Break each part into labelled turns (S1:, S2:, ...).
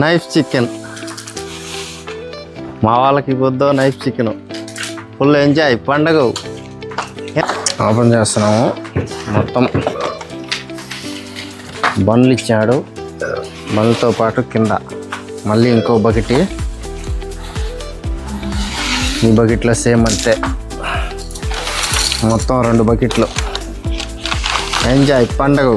S1: Knife chicken మా వాళ్ళకి పొద్దు నైఫ్ చికెన్ ఫుల్ ఎంజాయ్ పండగ. ఓపెన్ చేస్తున్నాము. మొత్తం బండ్లు ఇచ్చాడు. బండ్లతో పాటు కింద మళ్ళీ ఇంకో బకెట్. ఈ బకెట్లో సేమ్ అంతే, మొత్తం 2 బకెట్లు. ఎంజాయ్ పండగ.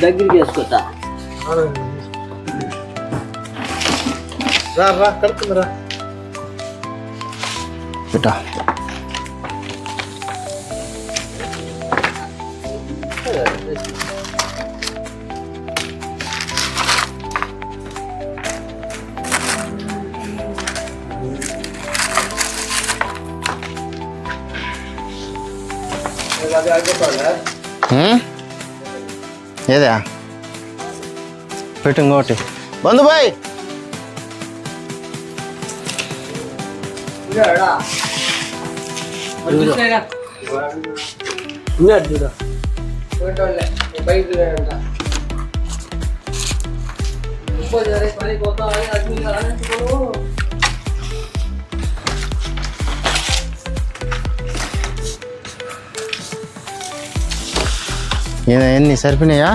S2: దగ్గరికి వేసుకుంటా కడుతుందిరా
S1: బిటా. ఏదా పెట్టు ఇంకోటి బంధు బాయ్. ఎన్ని సరిపోయినాయా?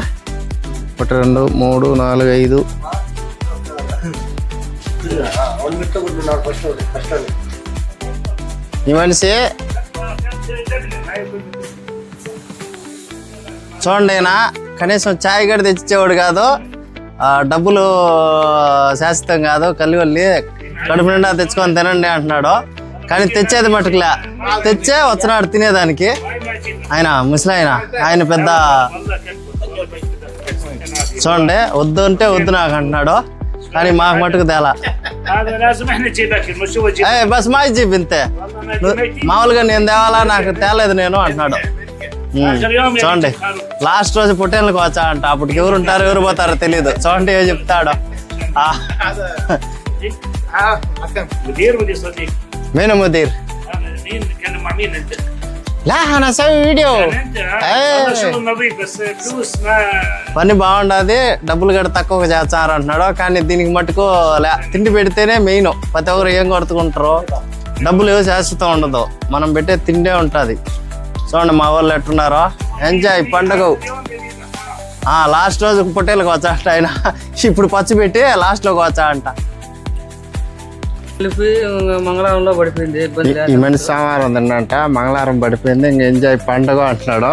S1: 1 2 3 4 5. ఈ మనిషి చూడండి, అయినా కనీసం ఛాయ్ గడి తెచ్చిచ్చేవాడు కాదు. డబ్బులు శాశ్వతం కాదు, కలివల్లి కడుపు నిండా తెచ్చుకొని తినండి అంటున్నాడు. కానీ తెచ్చేది మటుకులే, తెచ్చే వచ్చినాడు తినేదానికి. ఆయన ముసలాయన, ఆయన పెద్ద చూడండి వద్దు అంటే వద్దు నాకు అంటున్నాడు. కానీ మాకు మటుకు తేలా. బస్ మా జీపింతే మామూలుగా నేను తేవాలా, నాకు తేలేదు నేను అంటున్నాడు. చూడండి లాస్ట్ రోజు పొట్టేళ్ళకి వచ్చా అంట. అప్పటికి ఎవరు ఉంటారు ఎవరు పోతారో తెలియదు. చూడండి ఏం చెప్తాడు. నేను ముదీర్ لا انا اسوي فيديو పని బాగుండదు, డబ్బులు కూడా తక్కువ చేస్తారు అంటున్నాడు. కానీ దీనికి మటుకు తిండి పెడితేనే మెయిన్. ప్రతి ఒక్కరు ఏం కొడుతుంటారు, డబ్బులు ఏవో శాశ్వతం ఉండదు, మనం పెట్టే తిండే ఉంటుంది. చూడండి మా వాళ్ళు ఎట్టున్నారో. ఎంజాయ్ పండుగ. లాస్ట్ రోజు పొట్టేళ్ళకి వచ్చాట ఆయన. ఇప్పుడు పచ్చి పెట్టి లాస్ట్లోకి వచ్చా అంట.
S2: మంగళవారంలో పడిపోయింది.
S1: ఈ మనిషి సోమవారం తిన్నంట, మంగళవారం పడిపోయింది. ఇంక ఎంజాయ్ పండుగ అంటున్నాడు.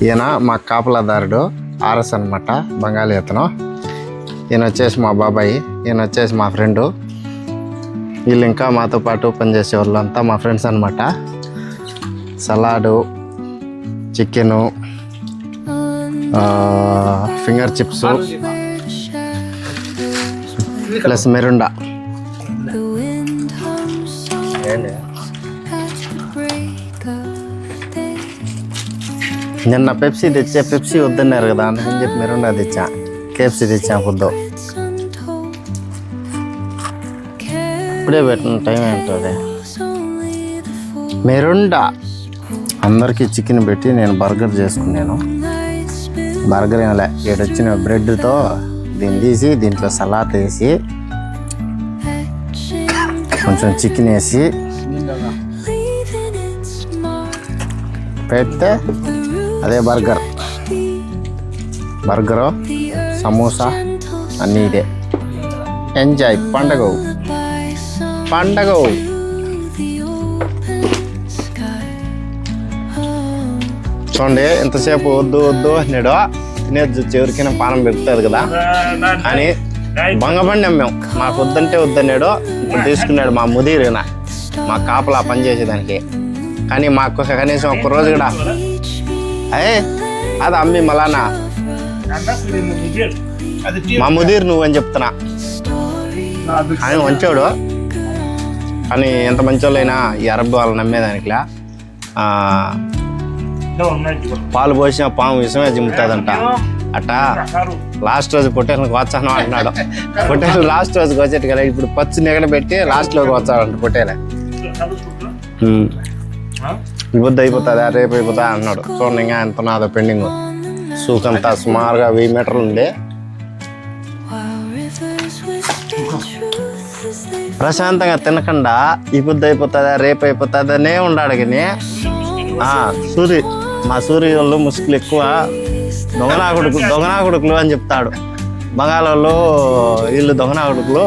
S1: ఈయన మా కాపలాదారుడు ఆర్ఎస్ అనమాట, బెంగాలీ అతను. ఈయన వచ్చేసి మా బాబాయి, ఈయన వచ్చేసి మా ఫ్రెండు. వీళ్ళు ఇంకా మాతో పాటు పనిచేసే వాళ్ళు అంతా మా ఫ్రెండ్స్ అనమాట. Salad, chicken, finger chips plus Mirinda. నిన్న పెప్సీ తెచ్చా, పెప్సీ వద్దన్నారు కదా అందుకని చెప్పి మెరుండా తెచ్చా. కేఎఫ్సీ తెచ్చా పొద్దు. ఇప్పుడే పెట్టిన టైం ఏంటది. మెరుండా అందరికీ చికెన్ పెట్టి నేను బర్గర్ చేసుకున్నాను. బర్గర్ ఏమలే, వచ్చిన బ్రెడ్తో దీన్ని తీసి దీంట్లో సలాడ్ వేసి కొంచెం చికెన్ వేసి పెడితే అదే బర్గరు, సమోసా అన్నీ ఇదే. ఎంజాయ్ పండగ పండగ. చూడండి ఎంతసేపు వద్దు వద్దు అన్నాడు. తినేది ఎవరికైనా పానం పెడుతుంది కదా అని బంగబండి అమ్మాం. మాకు వద్దంటే వద్దన్నాడు. ఇప్పుడు తీసుకున్నాడు మా ముదీరేనా, మా కాపలా పని చేసేదానికి. కానీ మాకు కనీసం ఒక్క రోజు కూడా అది అమ్మి మలానా మా ముదీర్ నువ్వు అని చెప్తున్నా. ఆయన మంచోడు, కానీ ఎంత మంచోళ్ళైనా ఈ అరబ్ వాళ్ళు నమ్మేదానికిలా. పాలు పోసిన పాము విషమే జిమ్ముతుందంట. అట్టా లాస్ట్ రోజు పొట్టేళ్ళకి వచ్చాను అంటున్నాడు. పొట్టేలు లాస్ట్ రోజుకి వచ్చేట్టు కదా, ఇప్పుడు పచ్చి నెగడ పెట్టి లాస్ట్లోకి వచ్చాడంట పొట్టేలే. ఈ బుద్ధి అయిపోతుందా రేపు అయిపోతా అన్నాడు. చూడండి ఇంకా ఎంత నాదో పెండింగ్. సూకంతా సుమారుగా 1000 మీటర్లు ఉంది. ప్రశాంతంగా తినకుండా ఈ బుద్ధి అయిపోతుందా రేపు అయిపోతుందనే ఉండాడు. కానీ మా సూర్య వాళ్ళు ముసుగులు ఎక్కువ దొంగనా కొడుకులు అని చెప్తాడు. బంగాళ వాళ్ళు వీళ్ళు దొంగనా కొడుకులు,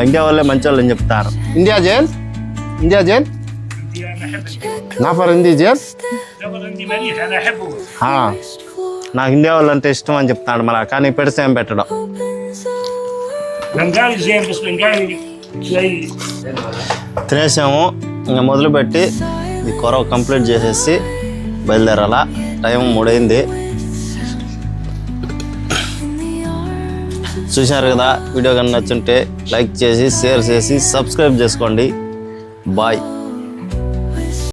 S1: ఇండియా వాళ్ళే మంచి వాళ్ళు అని చెప్తారు. ఇండియా జైన్ నా ఫర్ హిందీ జైన్ నాకు ఇండియా వాళ్ళు అంటే ఇష్టం అని చెప్తాడు. మళ్ళీ కానీ పెడితే ఏం పెట్టడం. తినేసాము. ఇంకా మొదలుపెట్టి ఈ కొరవ కంప్లీట్ చేసేసి బయలుదేరాల. టైం 3 అయింది. చూశారు కదా, వీడియో కన్నా నచ్చుంటే లైక్ చేసి షేర్ చేసి సబ్స్క్రైబ్ చేసుకోండి. బాయ్.